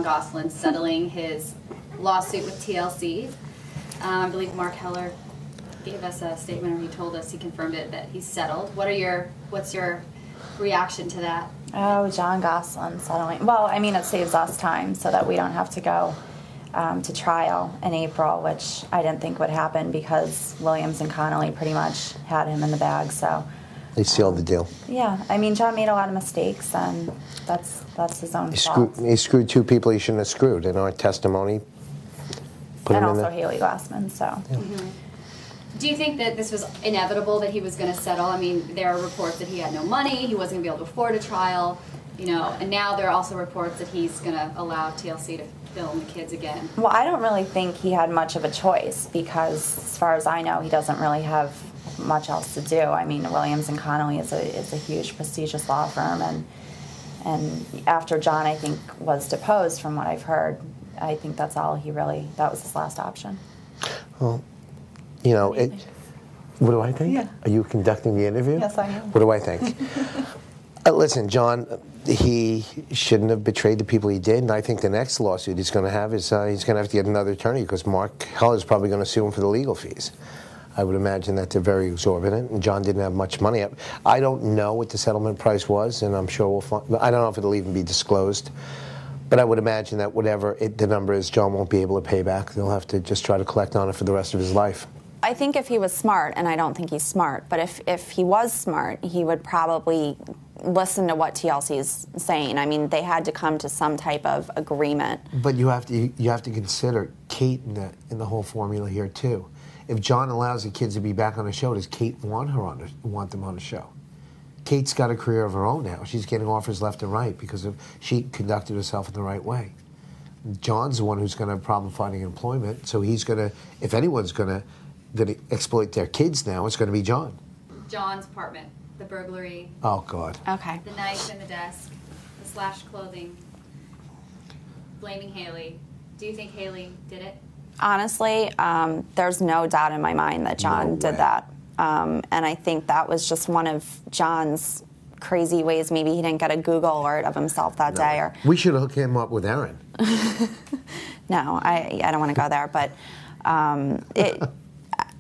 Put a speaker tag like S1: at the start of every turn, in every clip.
S1: Jon Gosselin settling his lawsuit with TLC. I believe Mark Heller gave us a statement, or he told us, he confirmed it, that he's settled. What's your reaction to that?
S2: Oh, Jon Gosselin settling. Well, I mean, it saves us time so that we don't have to go to trial in April, which I didn't think would happen because Williams and Connolly pretty much had him in the bag. So
S3: they sealed the deal.
S2: Yeah, I mean, Jon made a lot of mistakes, and that's his own fault.
S3: He screwed two people he shouldn't have screwed in our testimony.
S2: And also Haley Glassman. So.
S3: Yeah.
S1: Do you think that this was inevitable, that he was going to settle? I mean, there are reports that he had no money, he wasn't going to be able to afford a trial, you know, and now there are also reports that he's going to allow TLC to film the kids again.
S2: Well, I don't really think he had much of a choice because, as far as I know, he doesn't really have much else to do. I mean, Williams and Connolly is a huge, prestigious law firm, and after Jon, I think, was deposed, from what I've heard, I think that was his last option.
S3: Well, you know, what do I think?
S2: Yeah.
S3: Are you conducting the interview?
S2: Yes, I am.
S3: What do I think? Listen, Jon, he shouldn't have betrayed the people he did, and I think the next lawsuit he's going to have is he's going to have to get another attorney because Mark Heller is probably going to sue him for the legal fees. I would imagine that they're very exorbitant, and Jon didn't have much money. I don't know what the settlement price was, and I'm sure we'll find. I don't know if it'll even be disclosed, but I would imagine that whatever the number is, Jon won't be able to pay back. They'll have to just try to collect on it for the rest of his life.
S2: I think if he was smart, and I don't think he's smart, but if he was smart, he would probably listen to what TLC is saying. I mean, they had to come to some type of agreement.
S3: But you have to consider Kate in the whole formula here too. If Jon allows the kids to be back on the show, does Kate want them on the show? Kate's got a career of her own now. She's getting offers left and right because she conducted herself in the right way. Jon's the one who's going to have a problem finding employment, so he's going to, if anyone's going to exploit their kids now, it's going to be Jon.
S1: Jon's apartment, the burglary.
S3: Oh, God.
S2: Okay.
S1: The knife in the desk, the slashed clothing, blaming Haley. Do you think Haley did it?
S2: Honestly, there's no doubt in my mind that Jon did that. And I think that was just one of Jon's crazy ways. Maybe he didn't get a Google alert of himself that day. Or
S3: we should hook him up with Aaron.
S2: No, I don't want to go there. But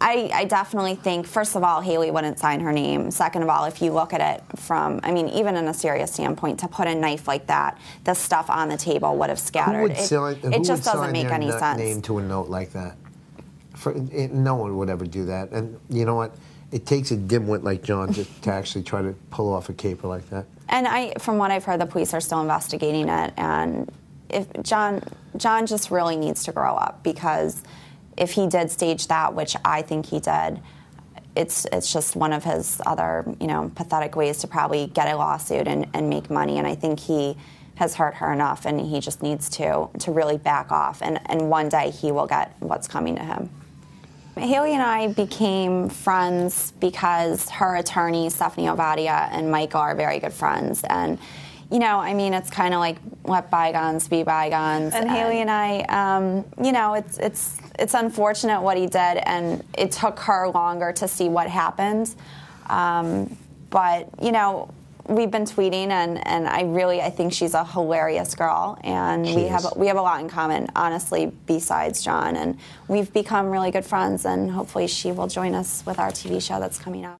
S2: I definitely think, first of all, Haley wouldn't sign her name. Second of all, if you look at it from, I mean, even in a serious standpoint, to put a knife like that, the stuff on the table would have scattered. It just doesn't make any sense.
S3: Name to a note like that? No one would ever do that. And you know what? It takes a dimwit like Jon to actually try to pull off a caper like that. And
S2: from what I've heard, the police are still investigating it. And if Jon just really needs to grow up, because if he did stage that, which I think he did, it's just one of his other, pathetic ways to probably get a lawsuit and make money. And I think he has hurt her enough, and he just needs to really back off. And one day he will get what's coming to him. Haley and I became friends because her attorney, Stephanie Ovadia, and Michael are very good friends. And I mean, it's kind of like let bygones be bygones. And Haley and I, it's unfortunate what he did, and it took her longer to see what happened. But we've been tweeting, and I think she's a hilarious girl, and we have a lot in common, honestly, besides Jon. And we've become really good friends, and hopefully she will join us with our TV show that's coming up.